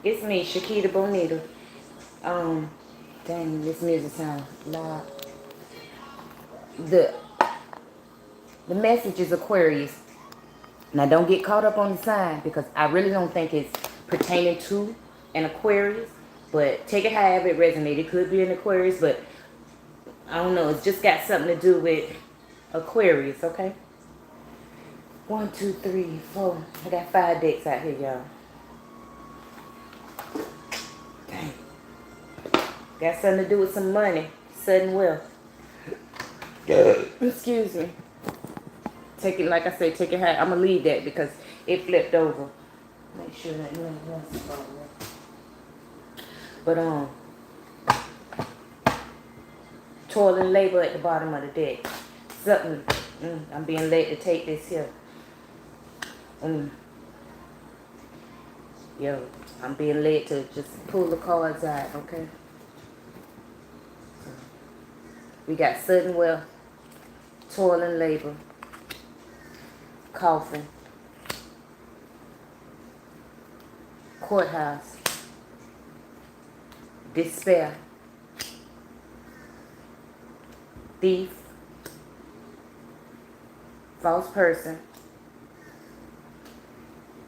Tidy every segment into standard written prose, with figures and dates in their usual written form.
It's me, Shakita Bonita. Dang, this music sound loud. The the message is Aquarius. Now don't get caught up on the sign because I really don't think it's pertaining to an Aquarius. But take it however it resonates. It could be an Aquarius, but I don't know. It's just got something to do with Aquarius, okay? 1, 2, 3, 4. I got 5 decks out here, y'all. Dang. Got something to do with some money. Sudden wealth. Excuse me. Take it, like I said, take it high. I'm going to leave that because it flipped over. Make sure that you ain't going to fall. But, toil and labor at the bottom of the deck. Something, I'm being led to take this here. Yo, I'm being led to just pull the cards out, okay? We got sudden wealth, toil and labor, coffin, courthouse, despair, thief, false person,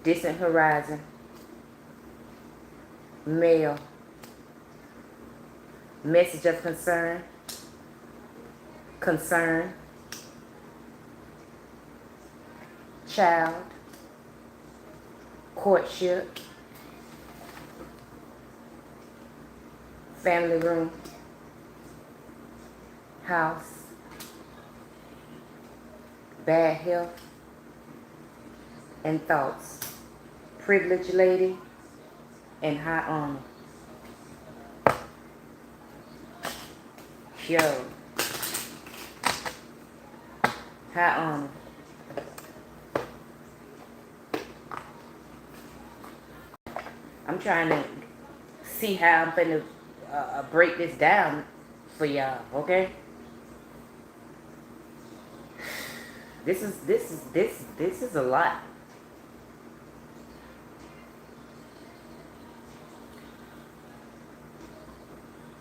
distant horizon, mail, message of concern, concern, child, courtship, family room, house, bad health, and thoughts, privileged lady, and high honor. Yo, high honor. I'm trying to see how I'm gonna break this down for y'all, okay? This is a lot.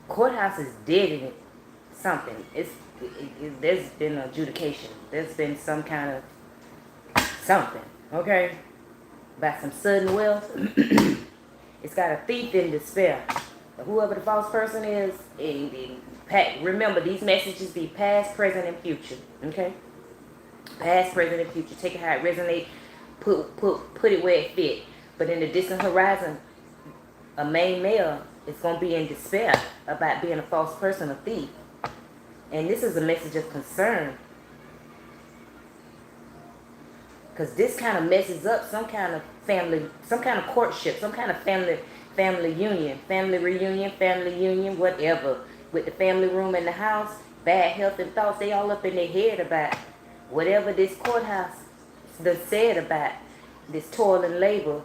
Courthouse is dead in it. Something. There's been an adjudication. There's been some kind of something, okay? About some sudden wealth. It's got a thief in despair. Whoever the false person is, remember these messages be past, present, and future. Okay? Past, present, and future. Take it how it resonates. Put it where it fit. But in the distant horizon, a main male is going to be in despair about being a false person, a thief. And this is a message of concern. Because this kind of messes up some kind of family, some kind of courtship, some kind of family union, family reunion, family union, whatever. With the family room in the house, bad health and thoughts, they all up in their head about whatever this courthouse done said about this toil and labor,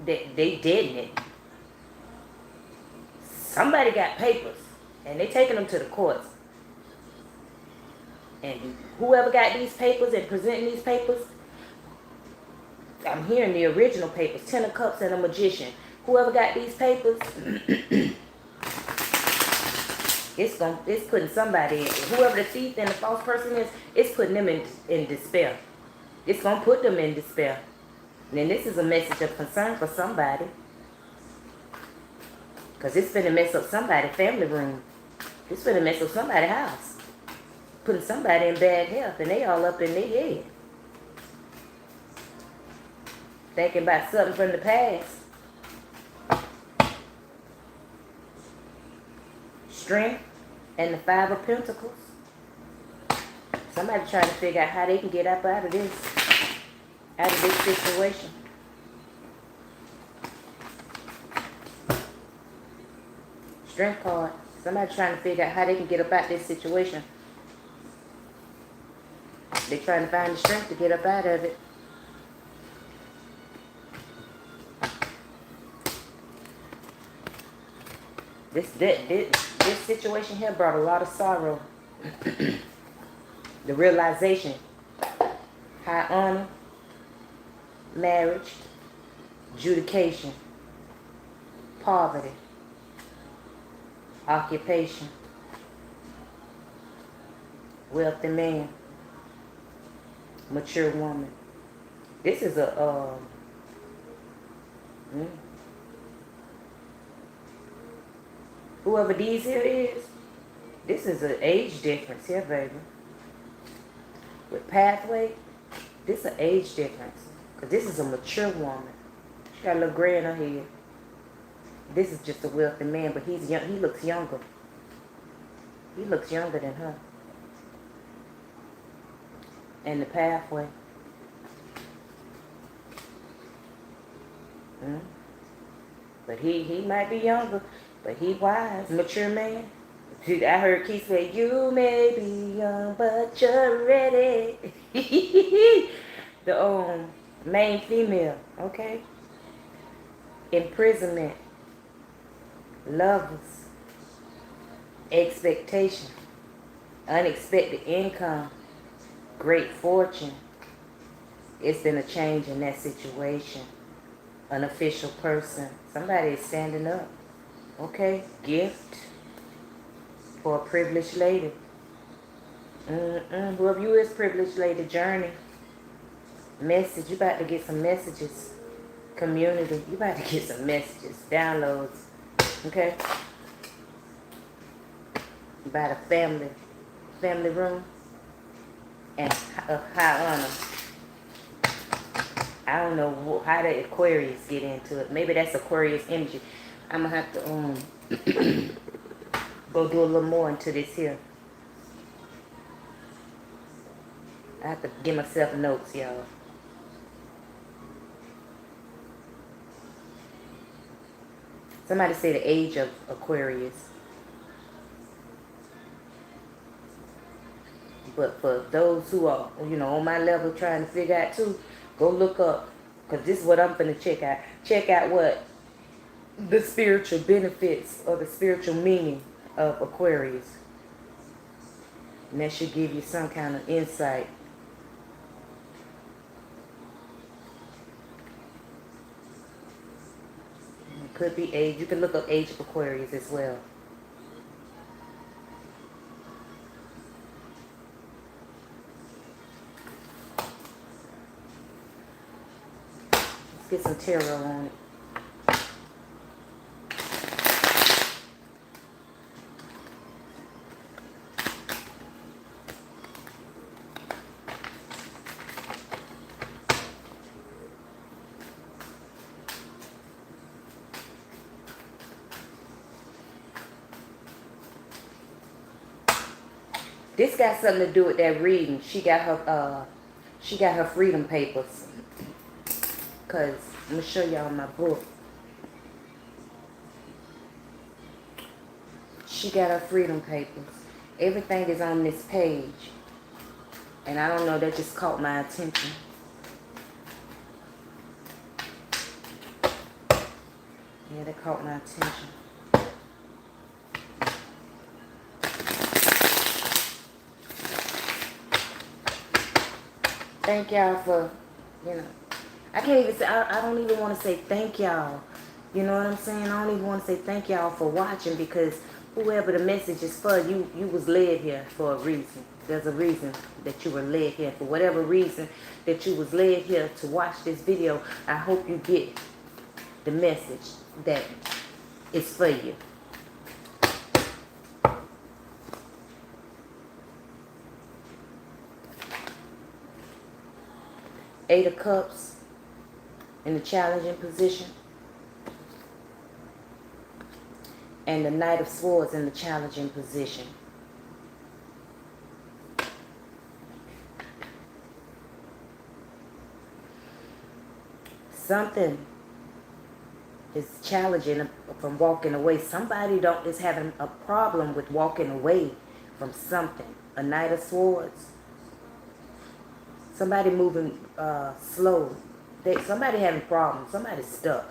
that they did it. Somebody got papers, and they taking them to the courts. And whoever got these papers and presenting these papers, I'm hearing the original papers, 10 of Cups and a Magician. Whoever got these papers, it's putting somebody in. Whoever the thief and the false person is, it's putting them in despair. It's going to put them in despair. And then this is a message of concern for somebody. Because it's finna mess up somebody's family room. It's finna mess up somebody's house. Putting somebody in bad health, and they all up in their head. Thinking about something from the past. Strength and the 5 of Pentacles. Somebody trying to figure out how they can get up out of this situation. Strength card. Somebody trying to figure out how they can get up out this situation. They're trying to find the strength to get up out of it. This situation here brought a lot of sorrow. The realization, high honor, marriage, adjudication, poverty, occupation, wealthy man, mature woman. This is a whoever these here is, this is an age difference here, baby. With pathway, this is an age difference. Because this is a mature woman. She got a little gray in her head. This is just a wealthy man, but he's young. He looks younger. He looks younger than her. And the pathway. But he might be younger, but he wise, mature man. I heard Keith say, "You may be young, but you're ready." The main female, okay? Imprisonment, lovers, expectation, unexpected income, great fortune. It's been a change in that situation. An official person. Somebody is standing up. Okay? Gift for a privileged lady. Whoever you is, privileged lady, journey. Message. You about to get some messages. Community. You about to get some messages. Downloads. Okay? About a family room. And of high honor. I don't know how the Aquarius get into it. Maybe that's Aquarius energy. I'm going to have to go do a little more into this here. I have to give myself notes, y'all. Somebody say the age of Aquarius. But for those who are, on my level trying to figure out too, go look up, because this is what I'm going to check out. Check out what the spiritual benefits or the spiritual meaning of Aquarius. And that should give you some kind of insight. It could be age. You can look up age of Aquarius as well. Get some tarot on it. This got something to do with that reading. She got her freedom papers. Because I'm going to show y'all my book. She got her freedom papers. Everything is on this page. And I don't know, that just caught my attention. Yeah, that caught my attention. Thank y'all for, I can't even say, I don't even want to say thank y'all. You know what I'm saying? I don't even want to say thank y'all for watching, because whoever the message is for, you was led here for a reason. There's a reason that you were led here. For whatever reason that you was led here to watch this video, I hope you get the message that is for you. Eight of Cups in the challenging position. And the Knight of Swords in the challenging position. Something is challenging from walking away. Somebody is having a problem with walking away from something. A Knight of Swords. Somebody moving slow. Somebody having problems. Somebody's stuck.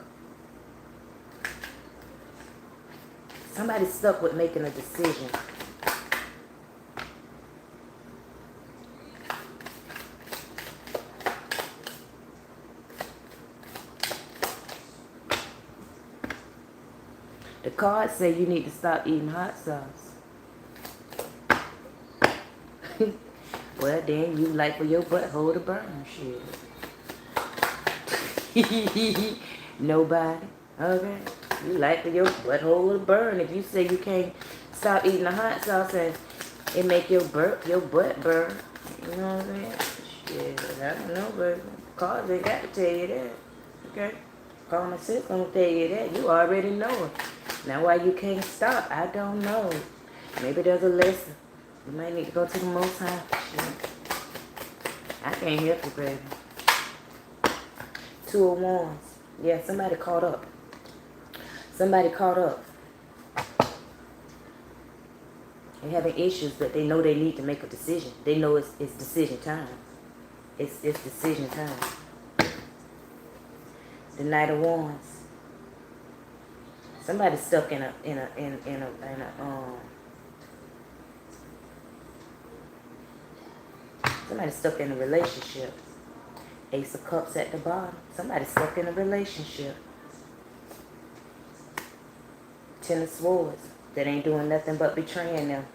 Somebody's stuck with making a decision. The cards say you need to stop eating hot sauce. Well, then you like for your butthole to burn. Shit. Nobody. Okay. You like for your butthole to burn. If you say you can't stop eating the hot sauce and it make your butt burn. You know what I'm saying? Shit, I don't know, but cards ain't got to tell you that. Okay? Common sense gonna tell you that. You already know it. Now why you can't stop, I don't know. Maybe there's a lesson. You might need to go to the Most High. Shit. I can't help you, baby. 2 of Wands. Yeah, somebody caught up. Somebody caught up. They're having issues, but they know they need to make a decision. They know it's decision time. It's decision time. The Knight of Wands. Somebody's stuck in a somebody's stuck in a relationship. Ace of Cups at the bottom. Somebody's stuck in a relationship. 10 of Swords. That ain't doing nothing but betraying them.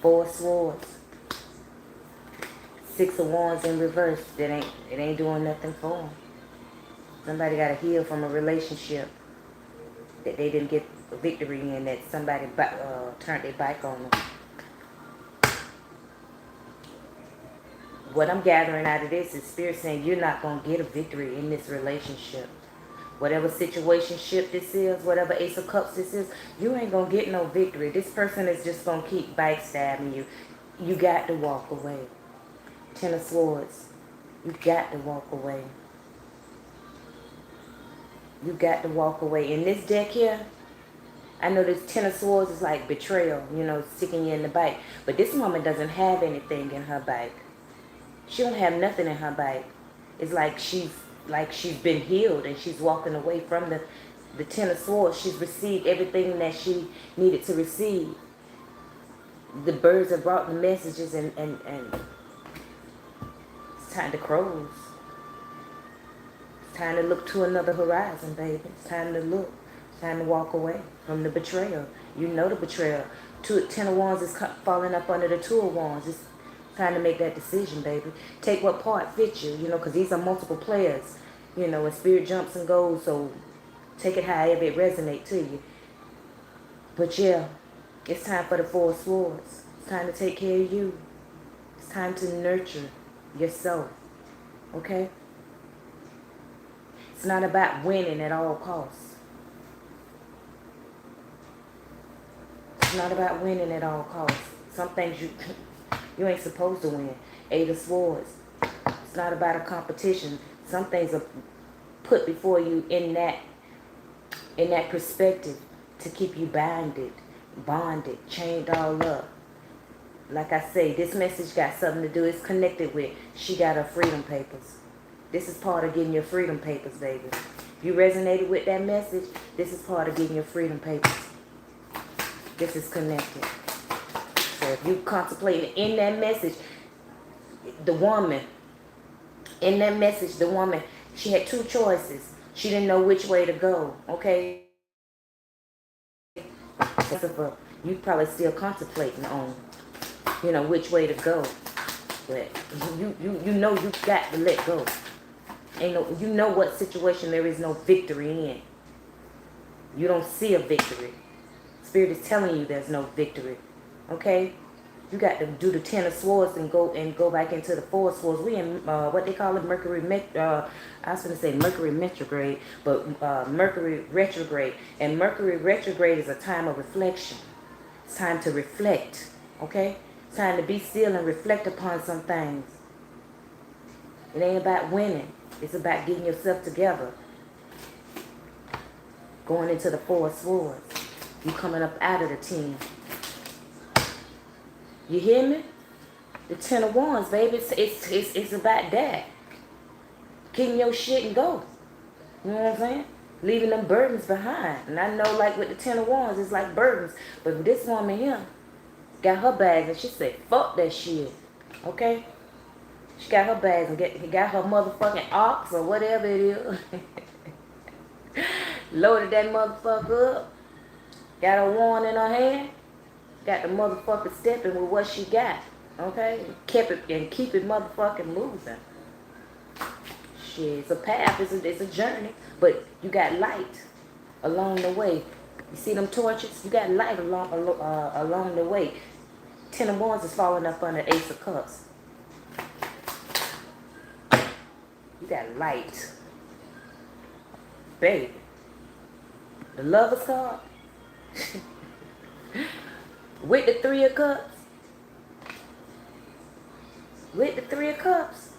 4 of Swords. 6 of Wands in reverse. It ain't doing nothing for them. Somebody got to heal from a relationship that they didn't get a victory in, that somebody turned their back on them. What I'm gathering out of this is Spirit saying you're not going to get a victory in this relationship. Whatever situationship this is, whatever Ace of Cups this is, you ain't going to get no victory. This person is just going to keep backstabbing you. You got to walk away. 10 of Swords. You got to walk away. You got to walk away. In this deck here, I know this 10 of Swords is like betrayal, you know, sticking you in the bike. But this woman doesn't have anything in her bike. She don't have nothing in her bike. It's like she's been healed and she's walking away from the 10 of Swords. She's received everything that she needed to receive. The birds have brought the messages and it's time to close. It's time to look to another horizon, baby. It's time to look. It's time to walk away from the betrayal. You know the betrayal. 10 of Wands is falling up under the 2 of Wands. It's time to make that decision, baby. Take what part fits you, you know, because these are multiple players, you know, and Spirit jumps and goes, so take it however it resonates to you. But yeah, it's time for the 4 of Swords. It's time to take care of you. It's time to nurture yourself, okay? It's not about winning at all costs. It's not about winning at all costs. Some things you ain't supposed to win. 8 of Swords. It's not about a competition. Some things are put before you in that perspective to keep you bonded, chained all up. Like I say, this message got something to do. It's connected with she got her freedom papers. This is part of getting your freedom papers, baby. If you resonated with that message, this is part of getting your freedom papers. This is connected. So if you contemplating in that message, the woman, she had 2 choices. She didn't know which way to go, okay? You probably still contemplating on, you know, which way to go. But you know you got to let go. You know what situation there is no victory in. You don't see a victory. Spirit is telling you there's no victory. Okay? You got to do the 10 of Swords and go back into the 4 of Swords. We in what they call it, Mercury I was going to say Mercury retrograde, but Mercury retrograde. And Mercury retrograde is a time of reflection. It's time to reflect. Okay? It's time to be still and reflect upon some things. It ain't about winning. It's about getting yourself together. Going into the 4 of Swords. You coming up out of the 10. You hear me? The 10 of Wands, baby. It's about that. Getting your shit and go. You know what I'm saying? Leaving them burdens behind. And I know, like with the 10 of Wands, it's like burdens. But this woman here got her bags and she said, fuck that shit. Okay? She got her bags and got her motherfucking ox or whatever it is. Loaded that motherfucker up. Got a wand in her hand. Got the motherfucker stepping with what she got. Okay? Kept it and keep it motherfucking moving. Shit, it's a path, it's a journey. But you got light along the way. You see them torches? You got light along the way. 10 of Wands is falling up under Ace of Cups. You got light. Baby. The Lover's card. With the 3 of Cups. With the 3 of Cups.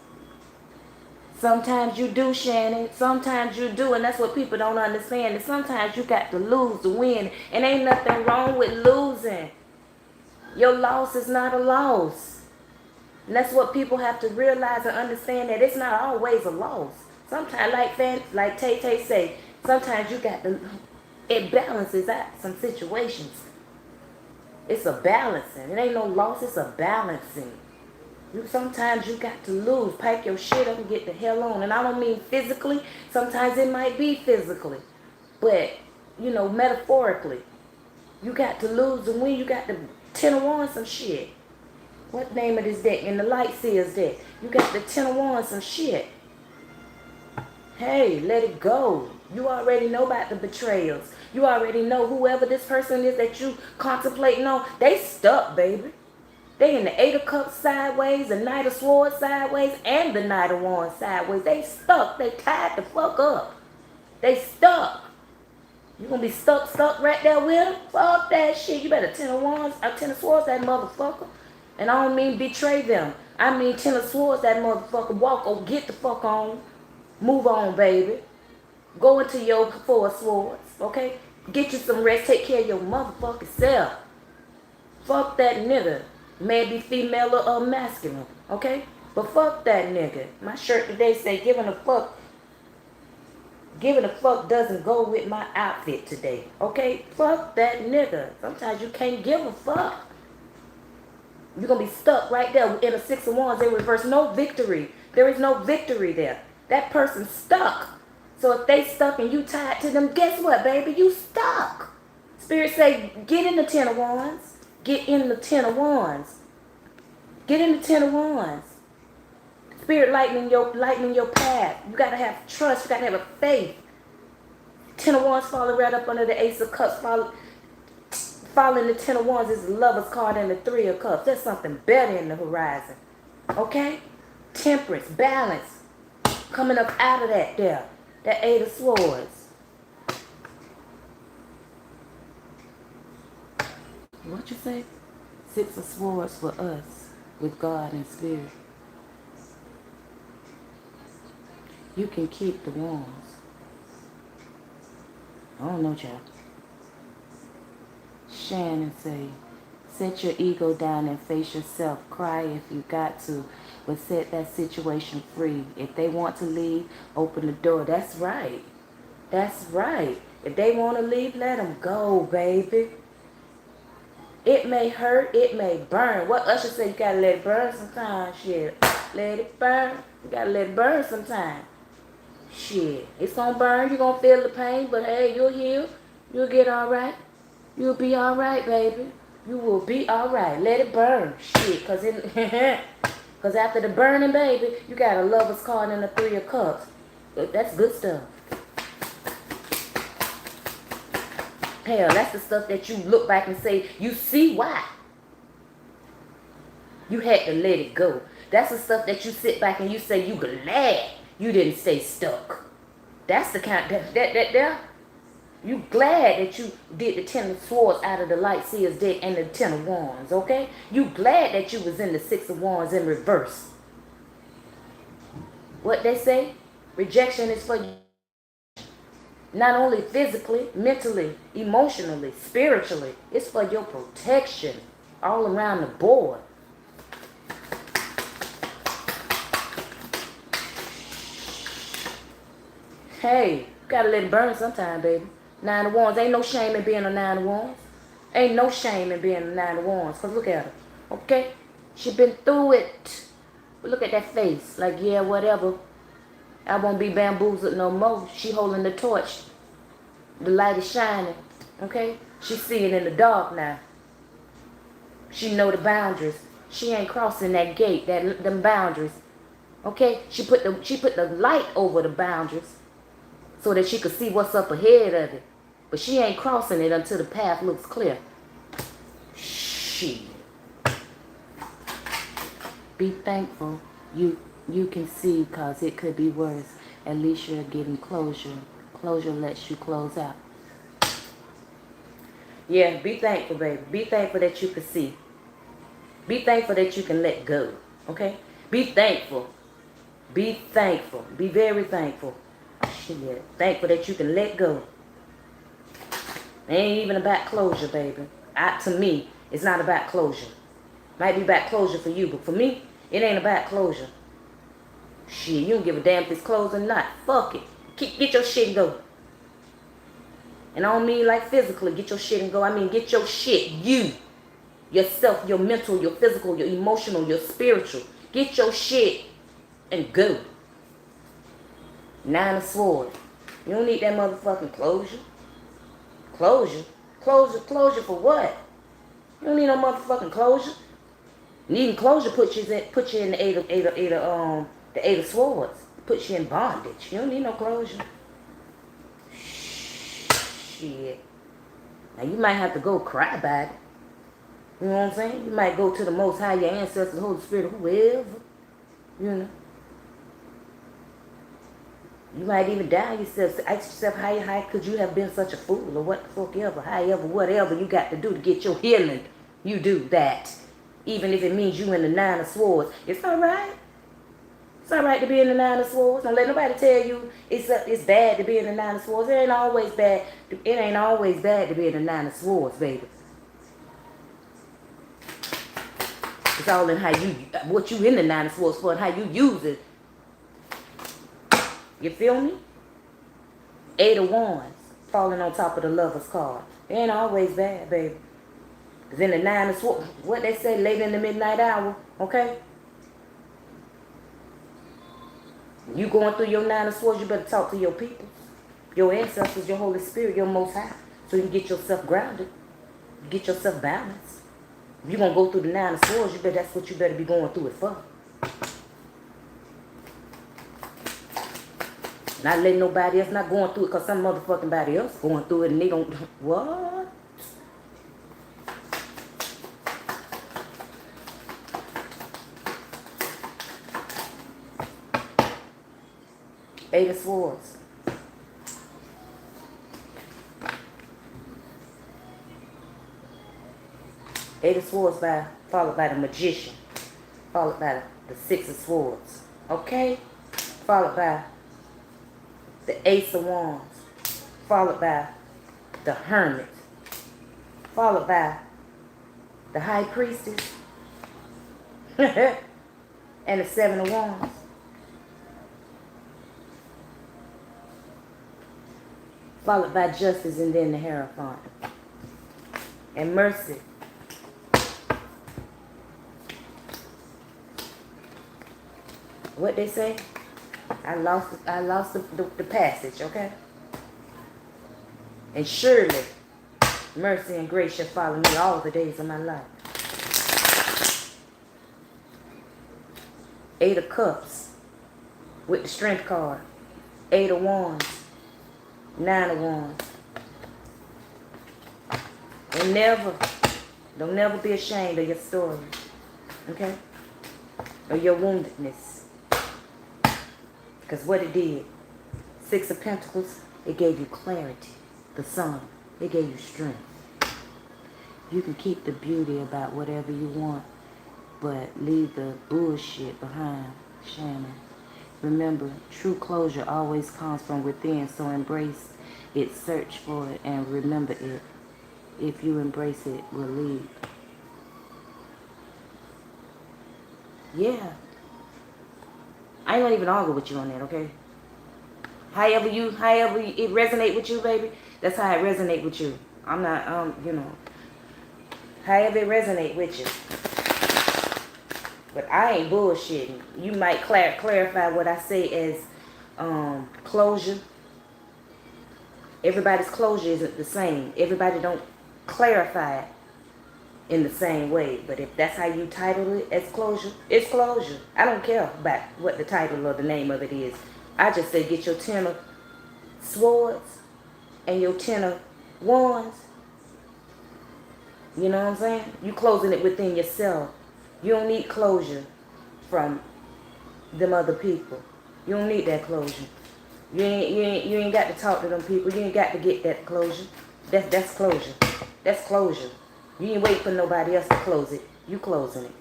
Sometimes you do, Shannon. Sometimes you do. And that's what people don't understand. And sometimes you got to lose to win. And ain't nothing wrong with losing. Your loss is not a loss. And that's what people have to realize and understand, that it's not always a loss. Sometimes, like Tay say, sometimes you got to, it balances out some situations. It's a balancing. It ain't no loss, it's a balancing. Sometimes you got to lose. Pack your shit up and get the hell on. And I don't mean physically. Sometimes it might be physically. But, you know, metaphorically. You got to lose and win. You got to 10 of Wands some shit. What name of this deck? In the Light Seers deck. You got the 10 of Wands some shit. Hey, let it go. You already know about the betrayals. You already know whoever this person is that you contemplating on. They stuck, baby. They in the 8 of Cups sideways, the Knight of Swords sideways, and the Knight of Wands sideways. They stuck. They tied the fuck up. They stuck. You gonna be stuck right there with them? Fuck that shit. You better 10 of Wands, 10 of Swords that motherfucker. And I don't mean betray them. I mean 10 of Swords that motherfucker. Walk or get the fuck on. Move on, baby. Go into your 4 of Swords, okay? Get you some rest. Take care of your motherfucking self. Fuck that nigga. Maybe female or masculine, okay? But fuck that nigga. My shirt today say giving a fuck doesn't go with my outfit today, okay? Fuck that nigga. Sometimes you can't give a fuck. You're going to be stuck right there in a 6 of Wands in reverse. No victory. There is no victory there. That person's stuck. So if they stuck and you tied to them, guess what, baby? You stuck. Spirit say, get in the 10 of Wands. Get in the 10 of Wands. Get in the 10 of Wands. Spirit lightening your path. You got to have trust. You got to have a faith. 10 of Wands falling right up under the Ace of Cups. Following the 10 of Wands is the Lover's card and the 3 of Cups. There's something better in the horizon. Okay? Temperance, balance. Coming up out of that there. That 8 of Swords. What you say? 6 of Swords for us with God and Spirit. You can keep the wands. I don't know, child. Shannon say, set your ego down and face yourself. Cry if you got to, but set that situation free. If they want to leave, open the door. That's right. That's right. If they want to leave, let them go, baby. It may hurt, it may burn. What Usher said, you gotta let it burn sometimes. Shit. Let it burn. You gotta let it burn sometimes. Shit. It's gonna burn. You're gonna feel the pain, but hey, you'll heal. You'll get alright. You'll be alright, baby. You will be alright. Let it burn. Shit. Cause after the burning, baby, you got a Lover's card and a 3 of Cups. That's good stuff. Hell, that's the stuff that you look back and say, you see why. You had to let it go. That's the stuff that you sit back and you say, you glad you didn't stay stuck. That's the kind, that you glad that you did the 10 of Swords out of the Light Seers deck and the 10 of Wands, okay? You glad that you was in the 6 of Wands in reverse. What they say? Rejection is for you. Not only physically, mentally, emotionally, spiritually. It's for your protection all around the board. Hey, gotta let it burn sometime, baby. 9 of Wands. Ain't no shame in being a 9 of Wands. Ain't no shame in being a 9 of Wands. Because look at her. Okay? She been through it. But look at that face. Like, yeah, whatever. I won't be bamboozled no more. She holding the torch. The light is shining. Okay? She's seeing in the dark now. She know the boundaries. She ain't crossing that gate, them boundaries. Okay? She put the light over the boundaries so that she could see what's up ahead of it. But she ain't crossing it until the path looks clear. Shit. Be thankful you can see, because it could be worse. At least you're getting closure. Closure lets you close out. Yeah, be thankful, baby. Be thankful that you can see. Be thankful that you can let go. Okay? Be thankful. Be thankful. Be very thankful. Shit. Thankful that you can let go. It ain't even about closure, baby. To me, it's not about closure. Might be about closure for you, but for me, it ain't about closure. Shit, you don't give a damn if it's closed or not. Fuck it. Get your shit and go. And I don't mean like physically, get your shit and go. I mean get your shit, you. Yourself, your mental, your physical, your emotional, your spiritual. Get your shit and go. 9 of Swords. You don't need that motherfucking closure. Closure? Closure for what? You don't need no motherfucking closure. Needing closure puts you in the eight of Swords. Puts you in bondage. You don't need no closure. Shit. Now you might have to go cry about it. You know what I'm saying? You might go to the Most High, your ancestors, Holy Spirit, whoever. You know. You might even doubt yourself. Ask yourself, how could you have been such a fool? Or what the fuck ever. However, whatever you got to do to get your healing, you do that. Even if it means you in the 9 of Swords. It's alright. It's alright to be in the 9 of Swords. Don't let nobody tell you it's bad to be in the 9 of Swords. It ain't always bad. It ain't always bad to be in the 9 of Swords, baby. It's all in what you in the 9 of Swords for and how you use it. You feel me? 8 of Wands falling on top of the Lover's card. It ain't always bad, baby. Because in the 9 of Swords, what they say, late in the midnight hour, okay? You going through your 9 of Swords, you better talk to your people, your ancestors, your Holy Spirit, your Most High, so you can get yourself grounded, get yourself balanced. If you're going to go through the 9 of Swords, that's what you better be going through it for. Not letting nobody else not going through it because some motherfucking body else going through it and they don't. What? Eight of Swords. Eight of Swords followed by the Magician. Followed by the 6 of Swords. Okay? Followed by the Ace of Wands. Followed by the Hermit. Followed by the High Priestess. And the 7 of Wands. Followed by Justice and then the Hierophant. And Mercy. What they say? I lost the passage, okay? And surely mercy and grace shall follow me all the days of my life. 8 of Cups with the Strength card. 8 of Wands. 9 of Wands. And don't never be ashamed of your story, okay? Or your woundedness. Because what it did, 6 of Pentacles, it gave you clarity. The Sun, it gave you strength. You can keep the beauty about whatever you want, but leave the bullshit behind, Shannon. Remember, true closure always comes from within, so embrace it, search for it, and remember it. If you embrace it, will lead. Yeah. I ain't gonna even argue with you on that, okay? However it resonate with you, baby, that's how it resonate with you. I'm not, however it resonate with you. But I ain't bullshitting. You might clarify what I say as closure. Everybody's closure isn't the same. Everybody don't clarify it in the same way. But if that's how you title it as closure, it's closure. I don't care about what the title or the name of it is. I just say get your 10 of swords and your 10 of wands. You know what I'm saying? You closing it within yourself. You don't need closure from them other people. You don't need that closure. You ain't got to talk to them people. You ain't got to get that closure. That's closure. That's closure. You ain't wait for nobody else to close it. You closing it.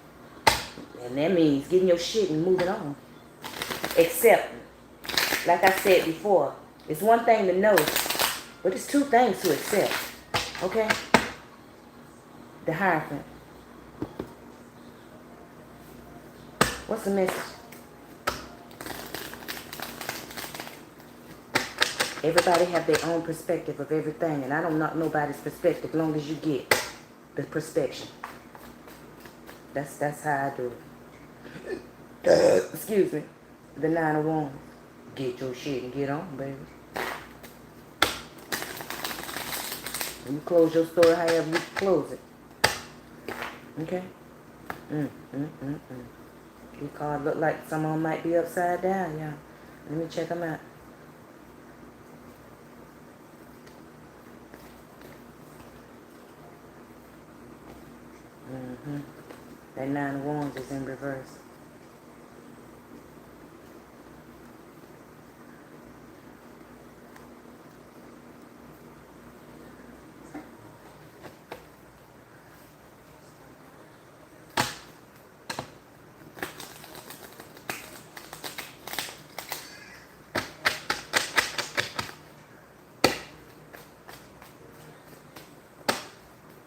And that means getting your shit and moving on. Accepting. Like I said before, it's one thing to know, but it's two things to accept. Okay? The Hierophant. What's the message? Everybody have their own perspective of everything, and I don't knock nobody's perspective as long as you get the perspective. That's how I do it. Excuse me. The 9 of Wands. Get your shit and get on, baby. You close your story however you close it. Okay? These cards look like some of them might be upside down, y'all. Let me check them out. That 9 of Wands is in reverse.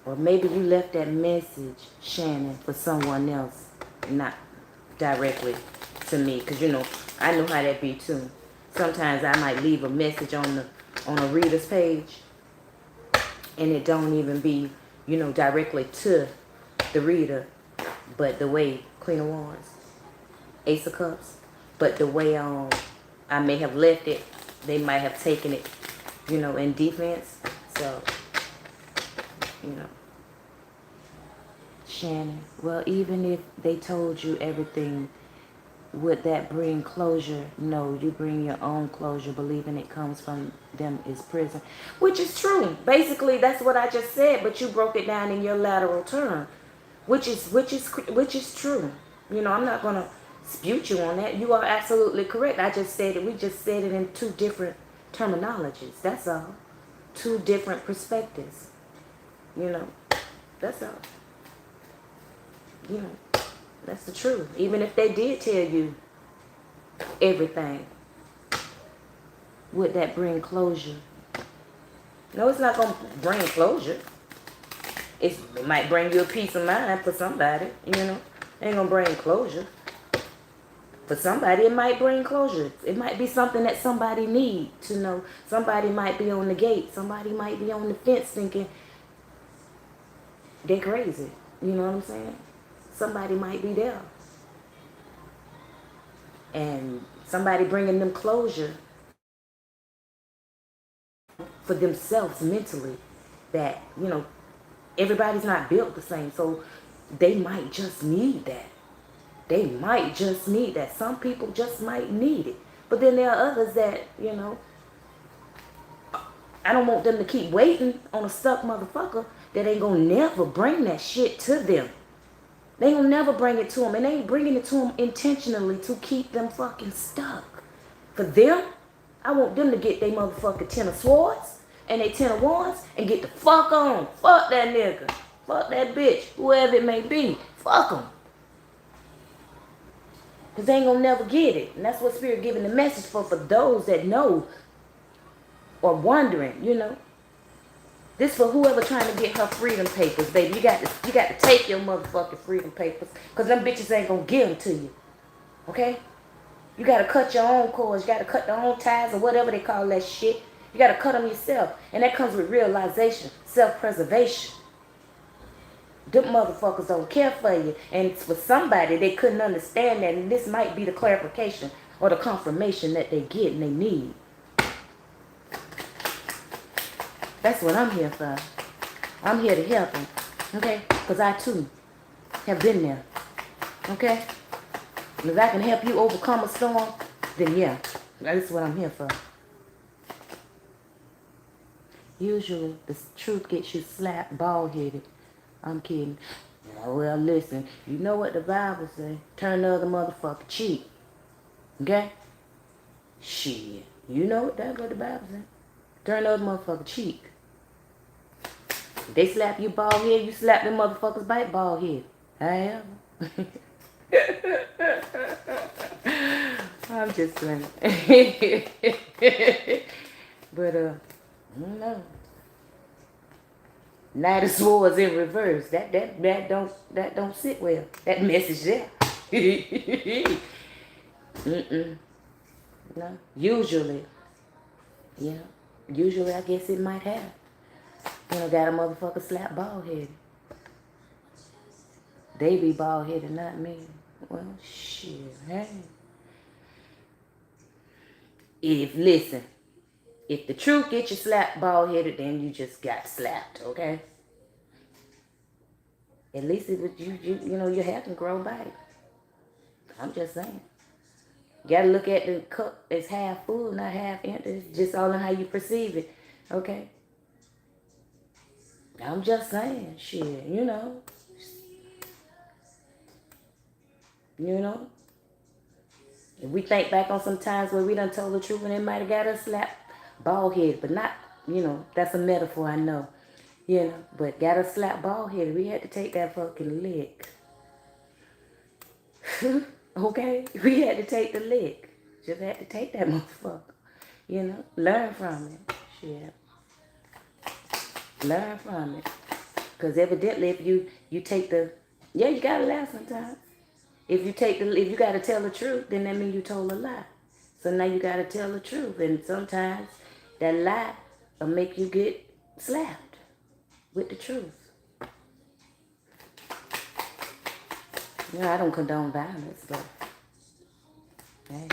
Or maybe you left that message, Shannon, for someone else, not directly to me. Because, you know, I know how that be too. Sometimes I might leave a message on a reader's page, and it don't even be, you know, directly to the reader. But the way, Queen of Wands, Ace of Cups, but the way I may have left it, they might have taken it, you know, in defense. So, you know, Shannon, well, even if they told you everything, would that bring closure? No, you bring your own closure, believing it comes from them is prison. Which is true. Basically, that's what I just said, but you broke it down in your lateral term. Which is true. You know, I'm not gonna dispute you on that. You are absolutely correct. I just said it, we just said it in two different terminologies. That's all. Two different perspectives. You know, that's all. You know, that's the truth. Even if they did tell you everything, would that bring closure? No, it's not going to bring closure. It might bring you a peace of mind for somebody, you know. It ain't going to bring closure. For somebody, it might bring closure. It might be something that somebody need to know. Somebody might be on the gate. Somebody might be on the fence thinking they're crazy. You know what I'm saying? Somebody might be there. And somebody bringing them closure for themselves mentally. That, you know, everybody's not built the same. So they might just need that. They might just need that. Some people just might need it. But then there are others that, you know, I don't want them to keep waiting on a stuck motherfucker that ain't gonna never bring that shit to them. They ain't gonna never bring it to them. And they ain't bringing it to them intentionally to keep them fucking stuck. For them, I want them to get their motherfucking 10 of swords and they 10 of wands and get the fuck on. Fuck that nigga. Fuck that bitch. Whoever it may be. Fuck them. Because they ain't gonna never get it. And that's what Spirit giving the message for those that know or wondering, you know. This for whoever trying to get her freedom papers, baby. You got to take your motherfucking freedom papers. Because them bitches ain't gonna give them to you. Okay? You got to cut your own cords. You got to cut their own ties or whatever they call that shit. You got to cut them yourself. And that comes with realization, self-preservation. Them motherfuckers don't care for you. And for somebody, they couldn't understand that. And this might be the clarification or the confirmation that they get and they need. That's what I'm here for. I'm here to help him. Okay? Because I too have been there. Okay? And if I can help you overcome a storm, then yeah, that's what I'm here for. Usually, the truth gets you slapped bald-headed. I'm kidding. Oh, well, listen. You know what the Bible say? Turn the other motherfucker cheek. Okay? Shit. You know what that's what the Bible say? Turn the other motherfucker cheek. If they slap you bald head, you slap them motherfuckers back bald head. I am. I'm just playing. But I don't know. Knight of Swords in reverse. That don't sit well. That message there. Mm-mm. No. Usually. Yeah. Usually I guess it might have. You know, got a motherfucker slap bald headed. They be bald headed, not me. Well, shit, hey. Listen, if the truth gets you slapped bald headed, then you just got slapped, okay? At least it was you know, your hair can grow back. I'm just saying. You gotta look at the cup as half full, not half empty. It's just all in how you perceive it, okay? I'm just saying, shit, you know. You know? If we think back on some times where we done told the truth and it might have got us slapped bald head, but not, you know, that's a metaphor, I know. You know, but got us slapped bald headed. We had to take that fucking lick. Okay? We had to take the lick. Just had to take that motherfucker. You know? Learn from it. Shit. Learn from it. Because evidently if you take the, yeah, you gotta laugh sometimes. If you gotta tell the truth, then that means you told a lie. So now you gotta tell the truth. And sometimes that lie will make you get slapped with the truth. You know, I don't condone violence, but hey.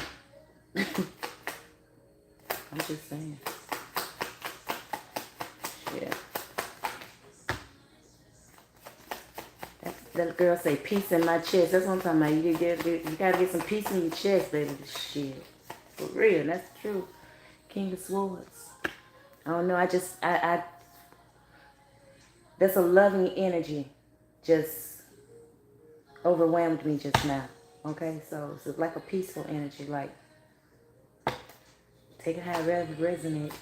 I'm just saying. Shit. That girl say peace in my chest. That's what I'm talking about. You gotta get some peace in your chest, baby. Shit. For real, that's the truth. King of Swords. I don't know, I there's a loving energy just overwhelmed me just now. Okay, so it's like a peaceful energy, like take it how it resonates.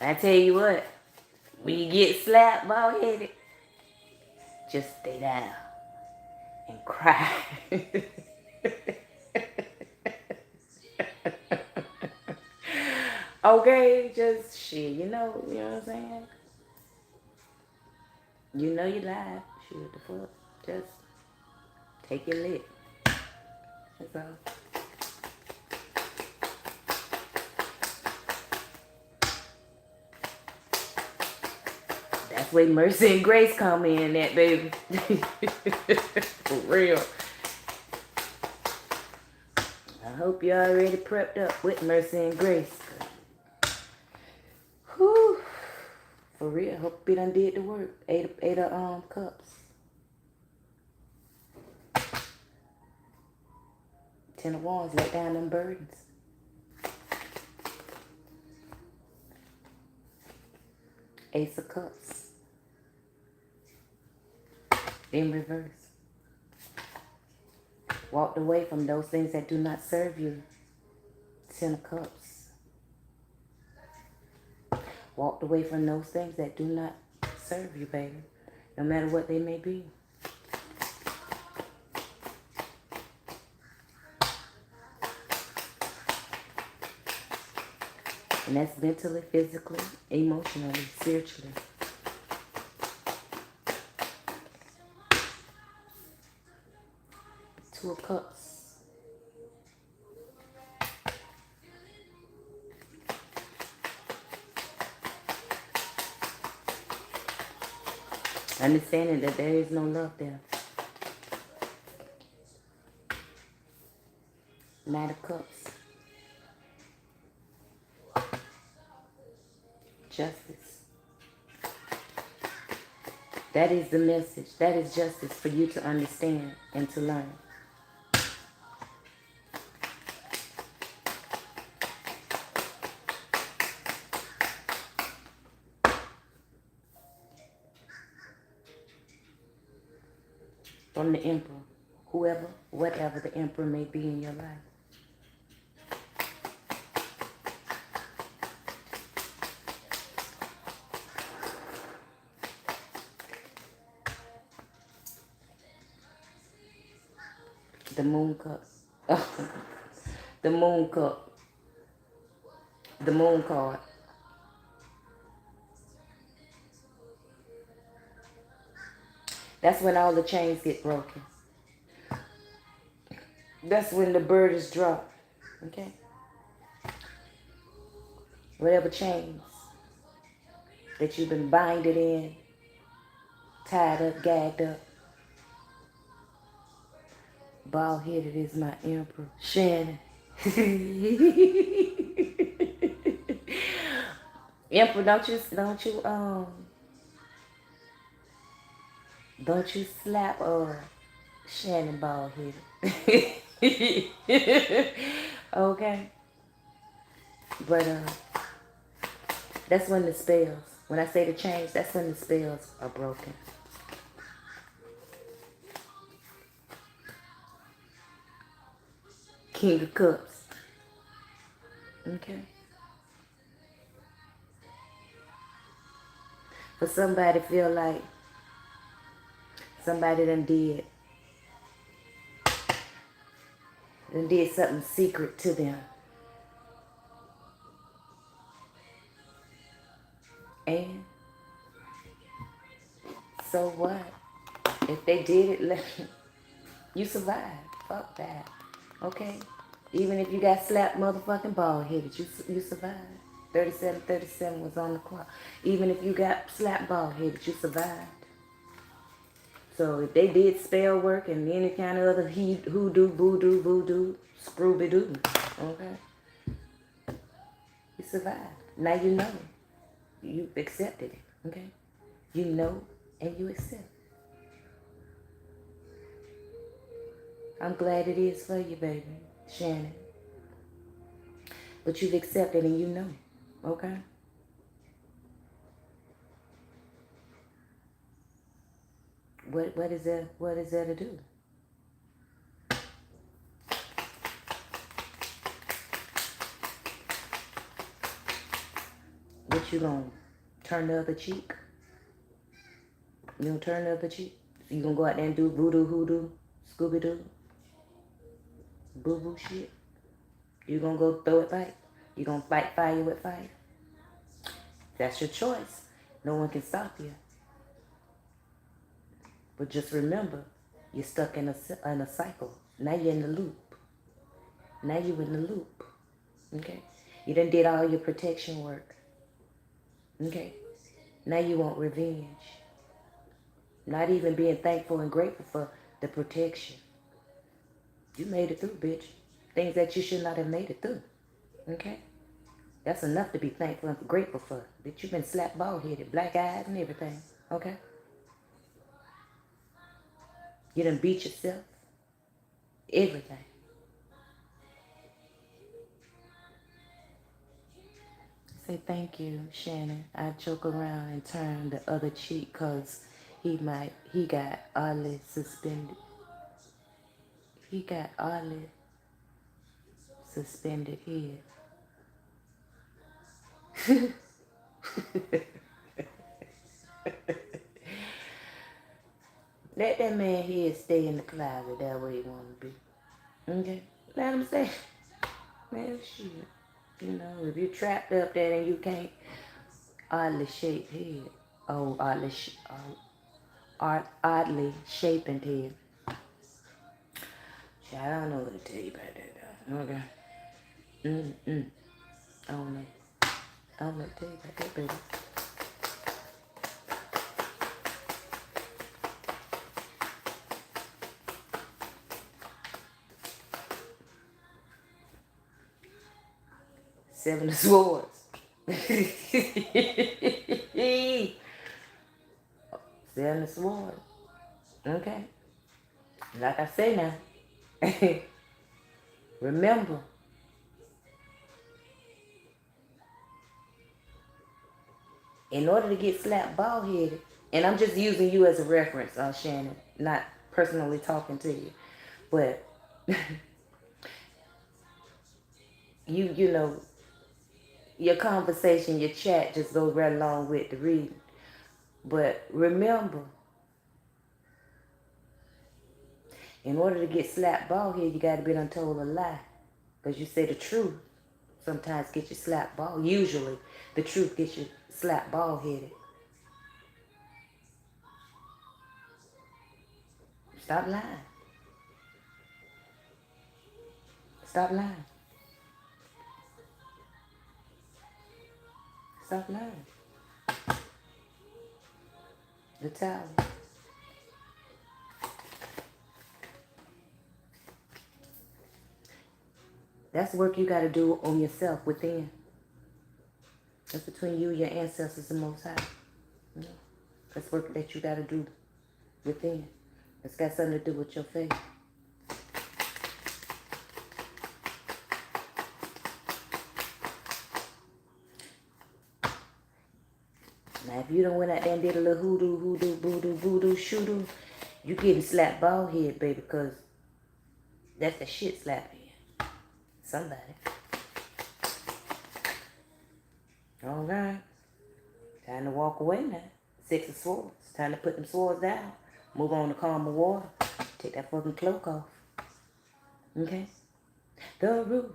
I tell you what, when you get slapped bald headed, just stay down and cry. Okay, just shit, you know what I'm saying? You know you lied. Shit, the fuck. Just take your lick. That's all. That's where mercy and grace come in at, baby. For real. I hope you already prepped up with mercy and grace. Whew. For real. Hope you done did the work. Eight of cups. 10 of wands. Let down them burdens. Ace of cups. In reverse. Walked away from those things that do not serve you. 10 of cups. Walked away from those things that do not serve you, baby. No matter what they may be. And that's mentally, physically, emotionally, spiritually. Two of cups. Understanding that there is no love there. Knight of Cups. Justice. That is the message. That is justice for you to understand and to learn. From the Emperor. Whoever, whatever the Emperor may be in your life. The Moon Cup. The Moon Cup. The Moon card. That's when all the chains get broken. That's when the bird is dropped. Okay? Whatever chains that you've been binded in, tied up, gagged up. Bald-headed is my Emperor. Shannon. Emperor, don't you slap Shannon bald-headed. Okay? But that's when the spells, when I say the change, that's when the spells are broken. King of Cups. Okay? For somebody feel like somebody done did something secret to them. And so what? If they did it, you survived. Fuck that. Okay? Even if you got slapped motherfucking bald-headed, you survived. 37 was on the clock. Even if you got slapped bald-headed, you survived. So if they did spell work and any kind of other hoodoo, voodoo, scrooby-doo, okay? You survived. Now you know. You accepted it, okay? You know and you accept. I'm glad it is for you, baby, Shannon. But you've accepted and you know, okay? What is there to do? What you gonna turn the other cheek? You gonna turn the other cheek? So you gonna go out there and do voodoo, hoodoo, Scooby-Doo, boo-boo shit? You gonna go throw it back? You gonna fight fire with fire? That's your choice. No one can stop you. But just remember, you're stuck in a cycle. Now you're in the loop. Now you're in the loop. Okay? You done did all your protection work. Okay? Now you want revenge. Not even being thankful and grateful for the protection. You made it through, bitch. Things that you should not have made it through. Okay? That's enough to be thankful and grateful for. That you've been slapped bald-headed, black eyes and everything. Okay? You done beat yourself. Everything. Say thank you, Shannon. I joke around and turn the other cheek because he got oddly suspended. He got oddly suspended head. Let that man head stay in the closet that way he want to be. Okay? Let him stay. Man, shit. You know, if you're trapped up there and you can't oddly shaped head. Oh, oddly shaped head. I don't know what to tell you about that though. Okay. I don't know. I don't know what to tell you about that, baby. Seven of Swords. Seven of Swords. Okay. Like I say now, remember, in order to get slapped bald-headed, and I'm just using you as a reference, Shannon, not personally talking to you, but you know, your conversation, your chat just goes right along with the reading. But remember, in order to get slapped bald-headed, you got to be done told a lie. Because you say the truth sometimes get you slapped bald. Usually, the truth gets you slapped bald-headed. Stop lying. Stop lying. Stop lying. The Tower. That's work you got to do on yourself within. That's between you, your ancestors, and Most High. You know, that's work that you got to do within. It's got something to do with your faith. Now, if you done went out there and did a little hoodoo, voodoo, shoo-doo, you getting slapped bald head, baby, because that's the shit slapping you. Somebody. All right. Time to walk away now. Six of Swords. Time to put them swords down. Move on to calmer water. Take that fucking cloak off. Okay? The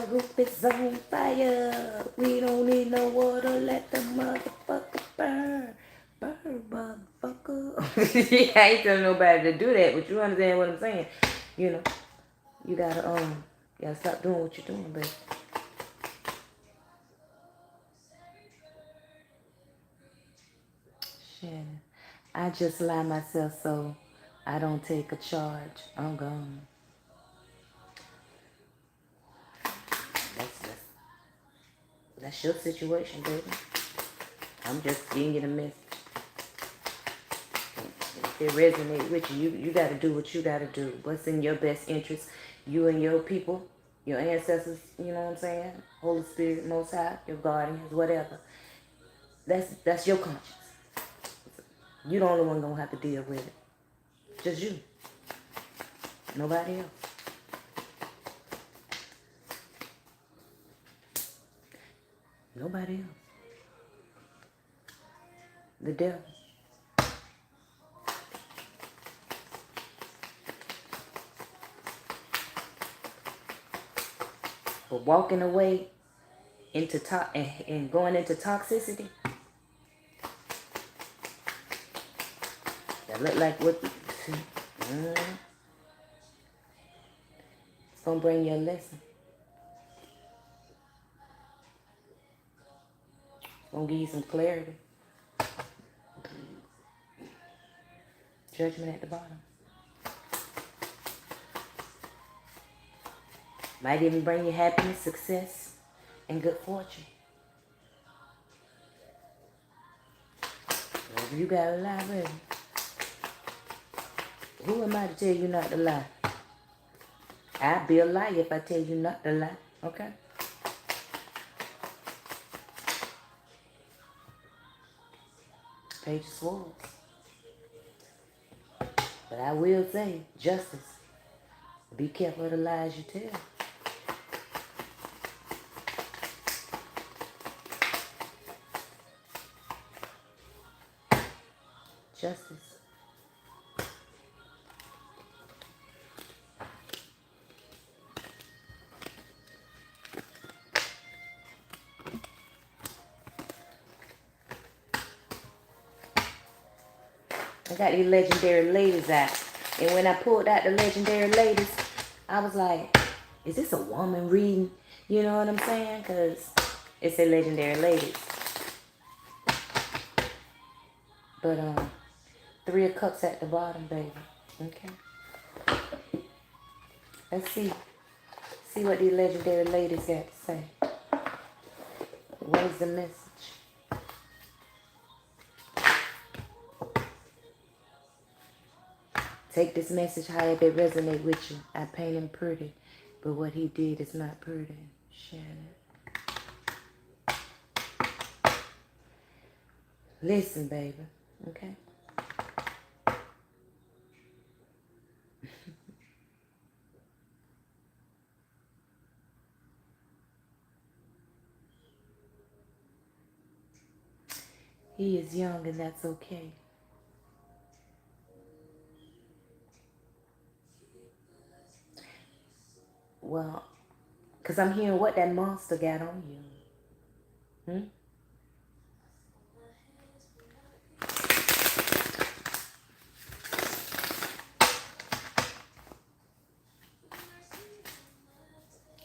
roof is on fire. We don't need no water. Let the motherfucker burn. Burn, motherfucker. I ain't telling nobody to do that, but you understand what I'm saying. You know, you gotta stop doing what you're doing, baby. Shannon, I just lie myself so I don't take a charge. I'm gone. That's your situation, baby. I'm just giving you the message. If it resonates with you, you got to do what you got to do. What's in your best interest, you and your people, your ancestors, you know what I'm saying? Holy Spirit, Most High, your guardians, whatever. That's your conscience. You the only one gonna have to deal with it. Just you. Nobody else. Nobody else. The devil. But walking away into and going into toxicity, that look like what it's gonna bring you a lesson. It's gonna give you some clarity. Judgment at the bottom. Might even bring you happiness, success, and good fortune. Whatever you gotta lie, baby. Who am I to tell you not to lie? I'd be a liar if I tell you not to lie, okay? Page of Swords. But I will say, justice. Be careful of the lies you tell. Justice. I got these legendary ladies out. And when I pulled out the legendary ladies, I was like, is this a woman reading? You know what I'm saying? Because it's a legendary ladies. But 3 of Cups at the bottom, baby. Okay. Let's see see what these legendary ladies got to say. What is the message? Take this message however it resonates with you. I paint him pretty, but what he did is not pretty. Shannon. Listen, baby. Okay? He is young and that's okay. Well, because I'm hearing what that monster got on you. Hmm?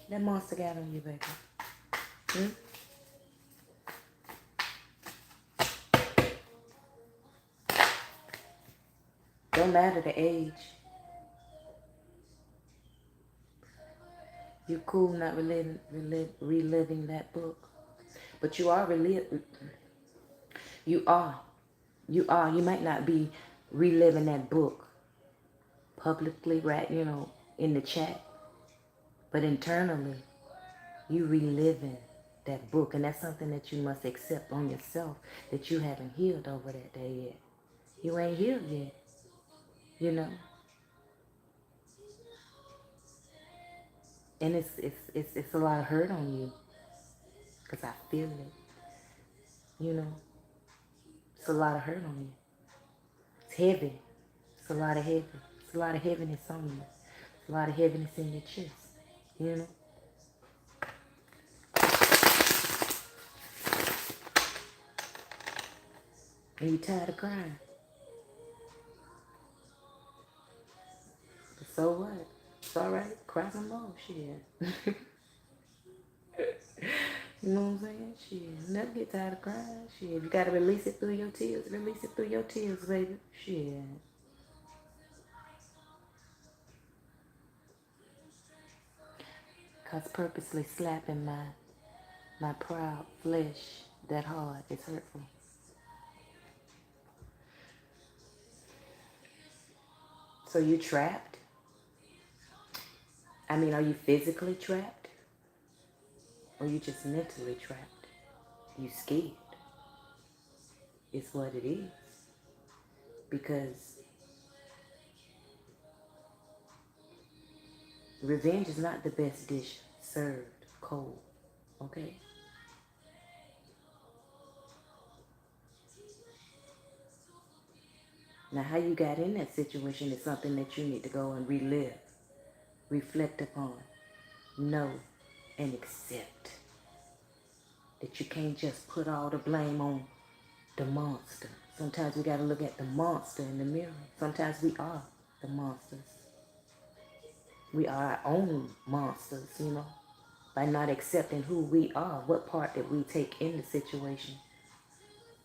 That monster got on you, baby. Hmm? Don't matter the age. You're cool not reliving that book. But you are reliving. You are. You are. You might not be reliving that book publicly, right, in the chat. But internally, you reliving that book. And that's something that you must accept on yourself, that you haven't healed over that day yet. You ain't healed yet, And it's a lot of hurt on you. Because I feel it, It's a lot of hurt on you. It's heavy. It's a lot of heavy. It's a lot of heaviness on you. It's a lot of heaviness in your chest, And you're tired of crying. But so what? It's all right. Cry some more. Shit. You know what I'm saying? Shit. Never get tired of crying. Shit. You got to release it through your tears. Release it through your tears, baby. Shit. Cause purposely slapping my proud flesh that hard is hurtful. So you trapped? I mean, are you physically trapped? Or you just mentally trapped? You scared. It's what it is. Because revenge is not the best dish served cold. Okay? Now, how you got in that situation is something that you need to go and relive, reflect upon, know, and accept. That you can't just put all the blame on the monster. Sometimes we got to look at the monster in the mirror. Sometimes we are the monsters. We are our own monsters, by not accepting who we are, what part that we take in the situation.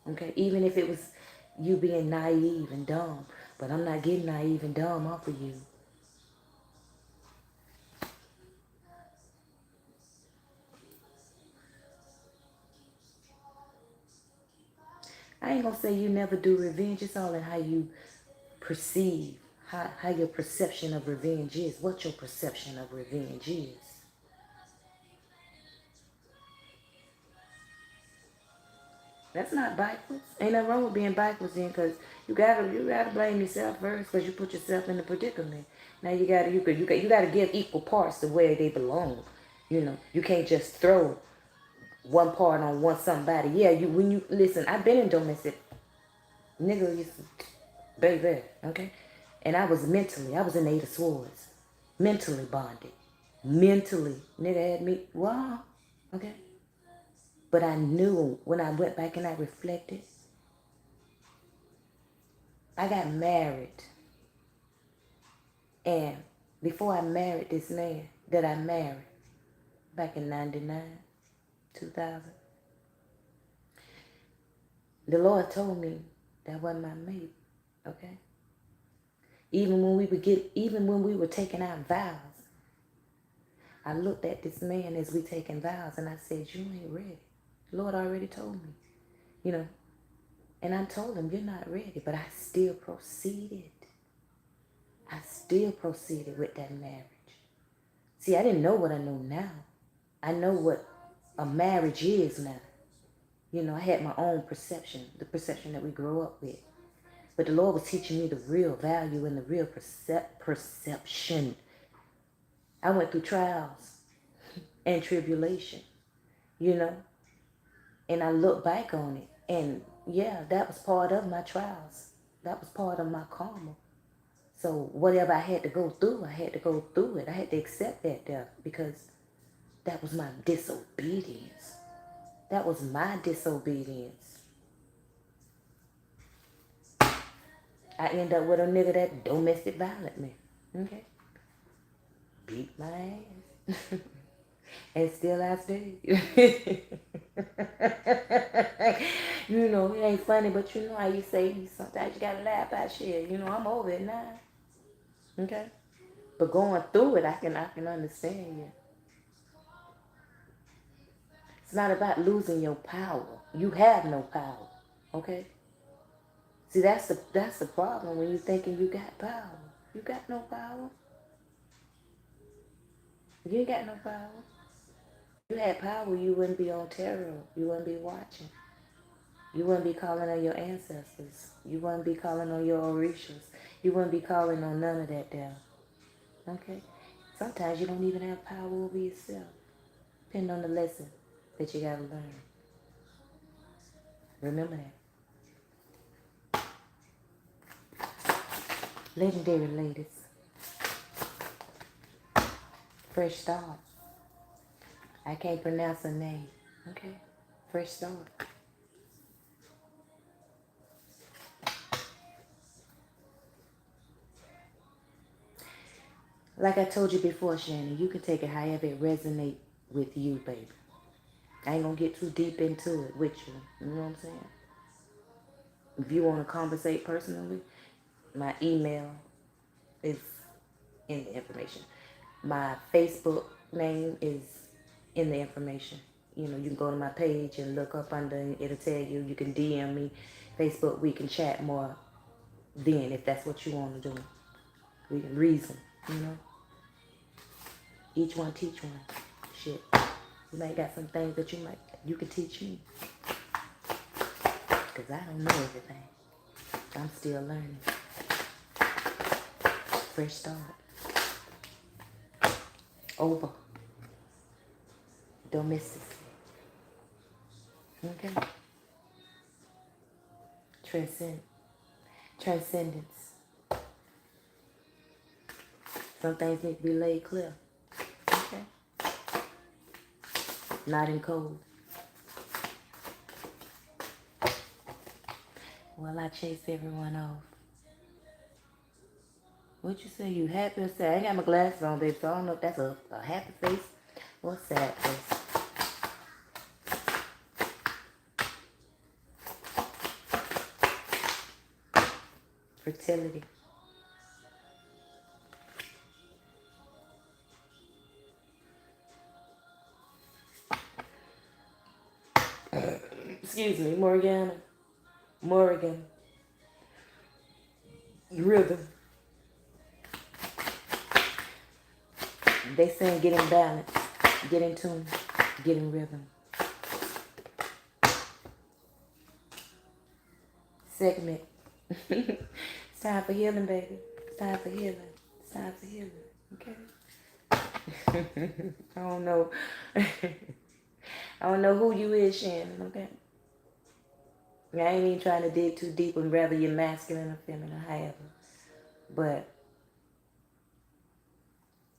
Okay? Even if it was you being naive and dumb, but I'm not getting naive and dumb off of you. I ain't gonna say you never do revenge. It's all in how you perceive, how your perception of revenge is, what your perception of revenge is. That's not backwards. Ain't nothing wrong with being backwards then, because you gotta blame yourself first, because you put yourself in the predicament. Now you gotta give equal parts to where they belong. You can't just throw one part on somebody. Yeah, when you listen, I've been in domestic nigga used to baby, okay? And I was in the 8 of Swords. Mentally bonded. Mentally. Nigga had me, wow, okay? But I knew when I went back and I reflected, I got married. And before I married this man that I married, back in 99, 2000, the Lord told me that wasn't my mate, okay? Even when we were taking our vows, I looked at this man as we taking vows, and I said, you ain't ready. The Lord already told me, you know. And I told him, you're not ready, but I still proceeded. I still proceeded with that marriage. See, I didn't know what I know now. I know what a marriage is now. You know, I had my own perception, the perception that we grow up with. But the Lord was teaching me the real value and the real perception. I went through trials and tribulation, you know, and I look back on it. And yeah, that was part of my trials. That was part of my karma. So whatever I had to go through, I had to go through it. I had to accept that death because that was my disobedience. That was my disobedience. I end up with a nigga that domestic violent me. Okay? Beat my ass. And still I stayed. You know, it ain't funny, but you know how you say sometimes you gotta laugh at shit. You know, I'm over it now. Okay? But going through it, I can understand you. It's not about losing your power. You have no power. Okay? See, that's the problem when you're thinking you got power. You got no power. You ain't got no power. If you had power, you wouldn't be on terror. You wouldn't be watching. You wouldn't be calling on your ancestors. You wouldn't be calling on your orishas. You wouldn't be calling on none of that there. Okay? Sometimes you don't even have power over yourself. Depending on the lesson that you gotta learn. Remember that. Legendary ladies. Fresh start. I can't pronounce her name. Okay? Fresh start. Like I told you before, Shannon, you can take it however it resonates with you, baby. I ain't gonna get too deep into it with you. You know what I'm saying? If you want to conversate personally, my email is in the information. My Facebook name is in the information. You know, you can go to my page and look up under, and it'll tell you. You can DM me, Facebook. We can chat more then if that's what you want to do. We can reason, you know. Each one teach one. Shit. You might got some things that you can teach me. Because I don't know everything. I'm still learning. Fresh start. Over. Don't miss it. Okay? Transcendence. Some things need to be laid clear. Okay? Not in code. Well, I chase everyone off. What you say? You happy or sad? I ain't got my glasses on, baby, so I don't know if that's a happy face or a sad face. Fertility. Excuse me, Morgan. Rhythm. They saying get in balance, get in tune, get in rhythm. Segment. It's time for healing, baby. It's time for healing. It's time for healing. Okay? I don't know. I don't know who you is, Shannon, okay? I ain't even trying to dig too deep on whether you're masculine or feminine, however. But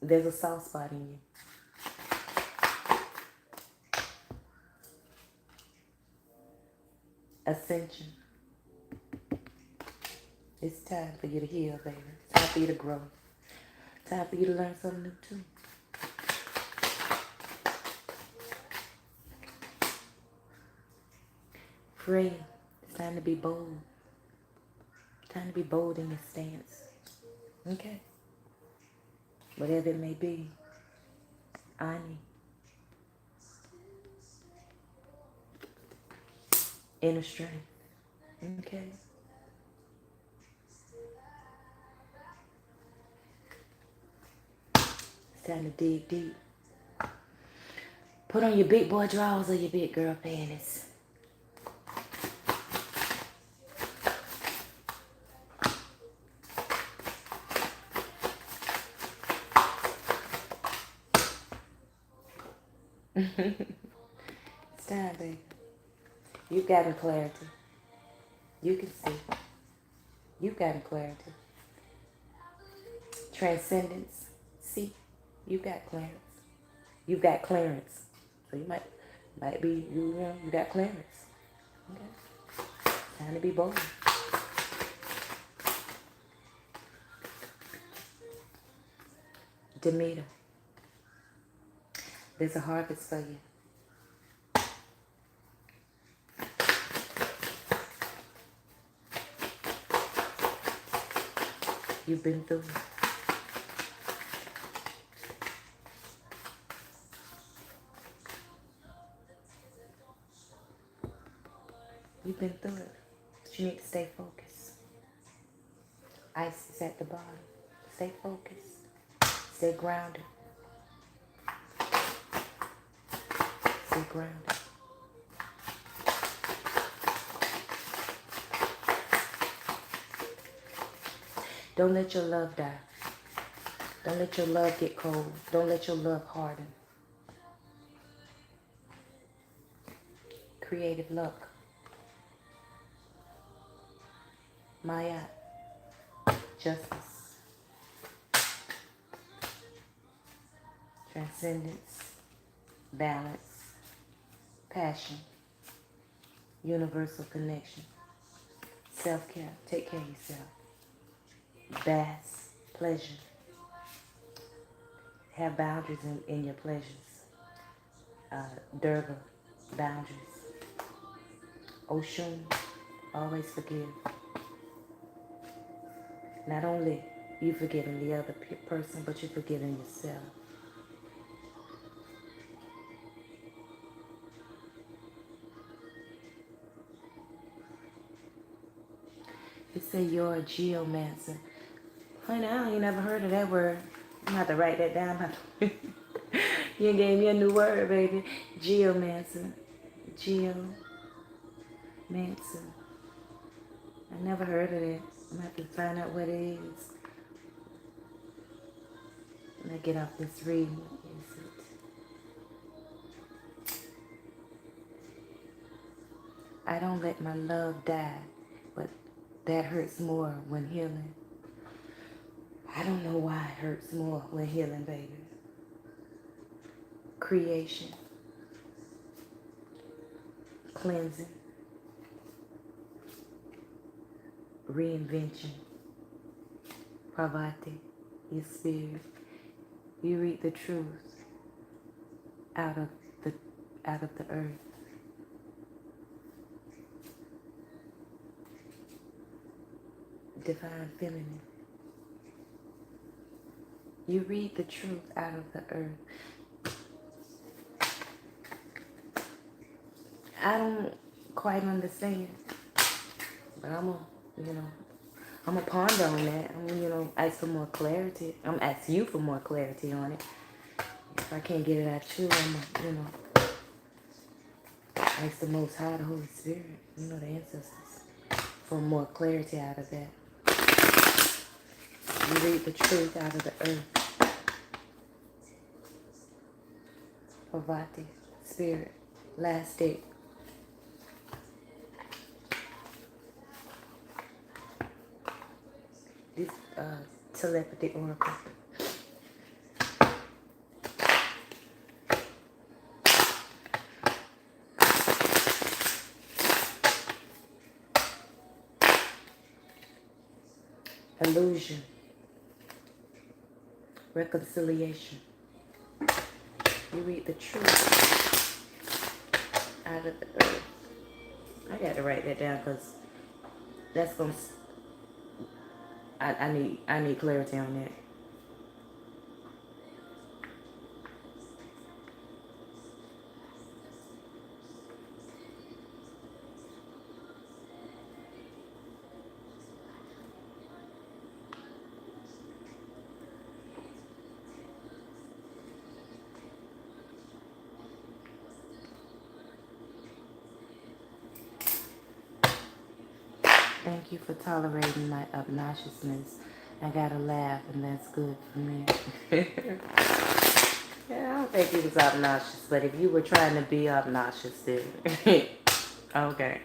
there's a soft spot in you. Ascension. It's time for you to heal, baby. It's time for you to grow. It's time for you to learn something new, too. Free. It's time to be bold. It's time to be bold in your stance. Okay? Whatever it may be. Ani. Inner strength. Okay. It's time to dig deep. Put on your big boy drawers or your big girl panties. It's time, baby. You've gotten clarity. You can see. You've gotten clarity. Transcendence. See, you've got clearance. You've got clearance. So you might be, you got clearance. Okay. Time to be bold. Demeter. There's a harvest for you. You've been through it. You've been through it. But you need to stay focused. Ice is at the bottom. Stay focused. Stay grounded. Stay grounded. Don't let your love die. Don't let your love get cold. Don't let your love harden. Creative luck. Maya. Justice. Transcendence. Balance. Passion. Universal connection. Self-care. Take care of yourself. Bass. Pleasure. Have boundaries in your pleasures. Durga. Boundaries. Oshun. Always forgive. Not only you forgiving the other person, but you're forgiving yourself. They say you're a geomancer. Honey, I ain't never heard of that word. I'm gonna have to write that down. You gave me a new word, baby. Geomancer. Geomancer. I never heard of that. I'm gonna have to find out what it is. When I get off this reading, what is it? I don't let my love die, but that hurts more when healing. I don't know why it hurts more when healing, baby. Creation. Cleansing. Reinvention. Pravati. Your spirit. You read the truth out of the earth. Divine feminine. You read the truth out of the earth. I don't quite understand, but I'm gonna ponder on that. I'm gonna ask for more clarity. I'm gonna ask you for more clarity on it. If I can't get it out of you, I'm gonna, ask the Most High, the Holy Spirit, the ancestors, for more clarity out of that. You read the truth out of the earth. Parvati, spirit, last day. This telepathy oracle. Illusion. Reconciliation. You read the truth out of the earth. I got to write that down because that's going to... I need clarity on that. Thank you for tolerating my obnoxiousness. I gotta laugh, and that's good for me. Yeah, I don't think he was obnoxious, but if you were trying to be obnoxious, then okay.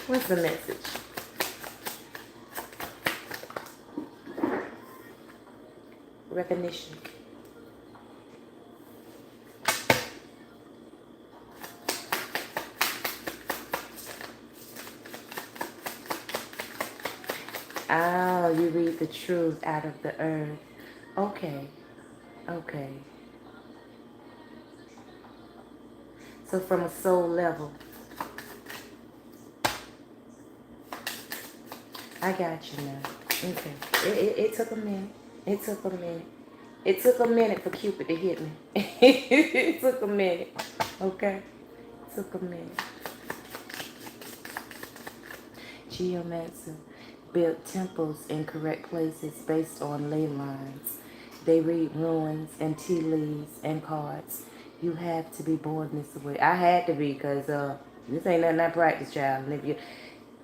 What's the message? Recognition. Oh, you read the truth out of the earth. Okay. Okay. So from a soul level, I got you now. Okay. It took a minute. It took a minute. It took a minute for Cupid to hit me. It took a minute. Okay. It took a minute. Geomancer built temples in correct places based on ley lines. They read ruins and tea leaves and cards. You have to be born this way. I had to be, because this ain't nothing I practice, child. And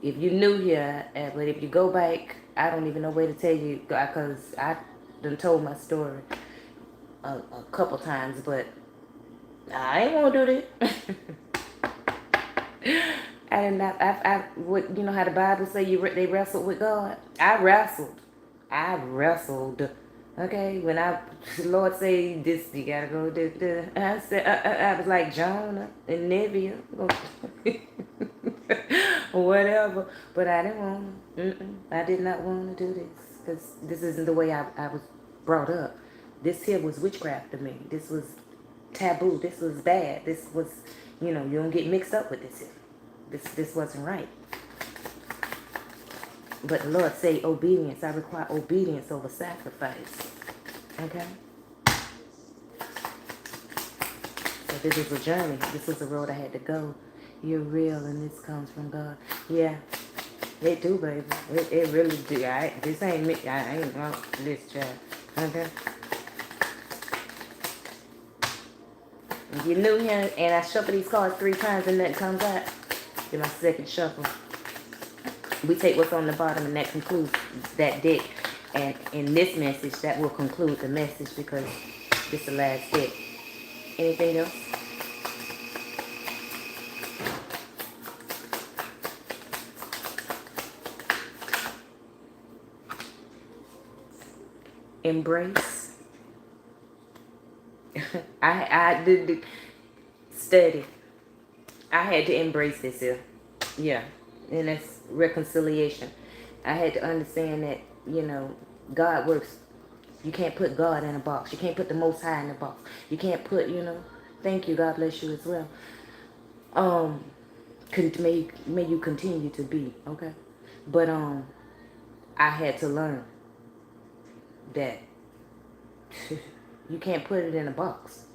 if you new here, but if you go back, I don't even know where to tell you, because I done told my story a couple times, but I ain't gonna do this. I did not. What, you know how the Bible say they wrestled with God. I wrestled. Okay, when the Lord say this, you gotta go. I said, I was like Jonah and Neville, whatever. But I didn't want to. I did not want to do this, because this isn't the way I was brought up. This here was witchcraft to me. This was taboo. This was bad. This was, you don't get mixed up with this here. This wasn't right. But the Lord say obedience. I require obedience over sacrifice. Okay? So this is a journey. This is a road I had to go. You're real, and this comes from God. Yeah, it do, baby. It really do. This ain't me. I ain't wrong with this, child. Okay? If you're new here and I shuffle these cards 3 times and nothing comes out, then my second shuffle. We take what's on the bottom, and that concludes that deck. And in this message, that will conclude the message, because this is the last deck. Anything else? Embrace. I did study. I had to embrace this here. Yeah. And that's reconciliation. I had to understand that, God works. You can't put God in a box. You can't put the Most High in a box. You can't put, thank you, God bless you as well. May you continue to be, okay? But I had to learn that you can't put it in a box.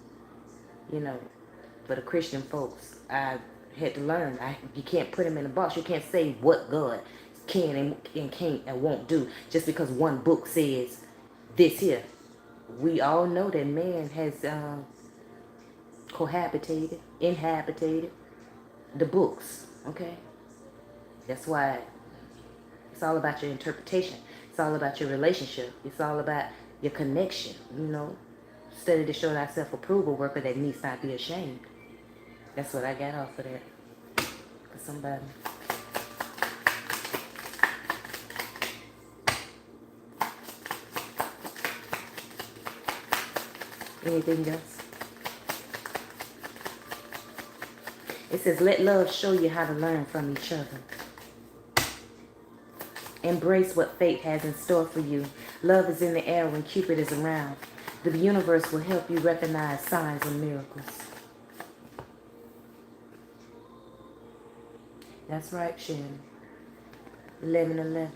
For the Christian folks, I had to learn. You can't put him in a box. You can't say what God can and can't and won't do just because one book says this here. We all know that man has inhabited the books. Okay, that's why it's all about your interpretation. It's all about your relationship. It's all about your connection. Study to show thyself approval, worker that needs not be ashamed. That's what I got off of that. For somebody. Anything else? It says, let love show you how to learn from each other. Embrace what fate has in store for you. Love is in the air when Cupid is around. The universe will help you recognize signs and miracles. That's right, Shannon. 1111.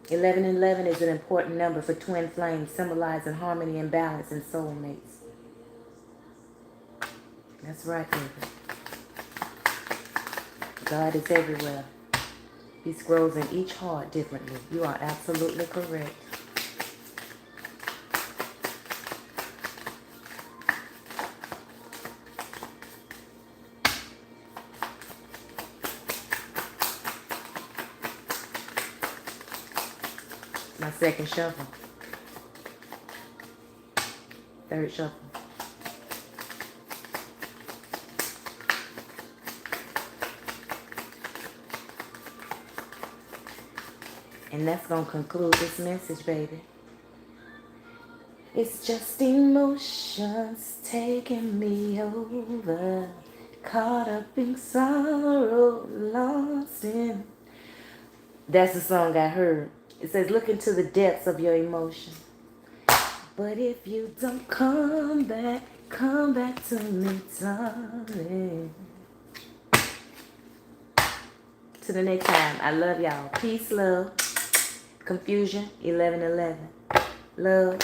1111 is an important number for twin flames, symbolizing harmony and balance in soulmates. That's right, baby. God is everywhere. He scrolls in each heart differently. You are absolutely correct. second shuffle. Third shuffle. And that's going to conclude this message, baby. It's just emotions taking me over. Caught up in sorrow, lost in. That's the song I heard. It says, look into the depths of your emotion. But if you don't come back to me, darling. To the next time. I love y'all. Peace, love. Confusion, 1111. Love,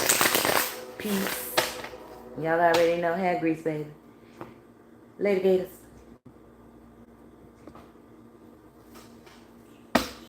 peace. Y'all already know hair grease, baby. Later, Gators.